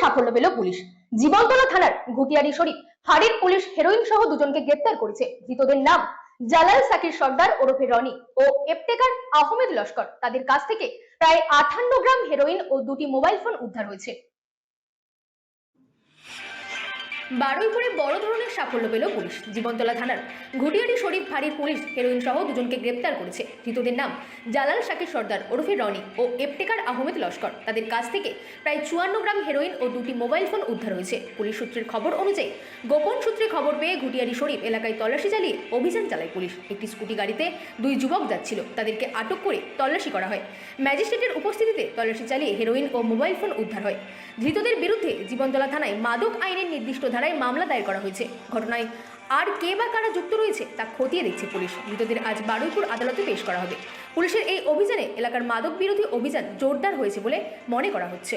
সাফল্য পেল পুলিশ। জীবনতলা থানার ঘুটিয়ারি শরীফ ফাঁড়ির পুলিশ হেরোইন সহ দুজনকে গ্রেপ্তার করেছে। ধৃতদের নাম জালাল সাকির সর্দার ওরফে রনি ও ইফতেখার আহমেদ লস্কর। তাদের কাছ থেকে প্রায় 58 গ্রাম হেরোইন ও দুটি মোবাইল ফোন উদ্ধার হয়েছে। বারুইপুরে বড় ধরনের সাফল্য পেল পুলিশ। জীবনতলা থানার ঘুটিয়ারি শরীফ ফাঁড়ির পুলিশ হেরোইন সহ দুজনকে গ্রেপ্তার করেছে। ধৃতদের নাম জালাল সাকির সর্দার ওরফে রনি ও ইফতেখার আহমেদ লস্কর। তাদের কাছ থেকে প্রায় 54 গ্রাম হেরোইন ও দুটি মোবাইল ফোন উদ্ধার হয়েছে। পুলিশ সূত্রের খবর অনুযায়ী গোপন সূত্রে খবর পেয়ে ঘুটিয়ারি শরীফ এলাকায় তল্লাশি চালিয়ে অভিযান চালায় পুলিশ। একটি স্কুটি গাড়িতে দুই যুবক যাচ্ছিল, তাদেরকে আটক করে তল্লাশি করা হয়। ম্যাজিস্ট্রেটের উপস্থিতিতে তল্লাশি চালিয়ে হেরোইন ও মোবাইল ফোন উদ্ধার হয়। ধৃতদের বিরুদ্ধে জীবনতলা থানায় মাদক আইনের নির্দিষ্ট ধারায় মামলা দায়ের করা হয়েছে। ঘটনায় আর কে বা কারা যুক্ত রয়েছে তা খতিয়ে দেখছে পুলিশ। ধৃতদের আজ বারুইপুর আদালতে পেশ করা হবে। পুলিশের এই অভিযানে এলাকার মাদক বিরোধী অভিযান জোরদার হয়েছে বলে মনে করা হচ্ছে।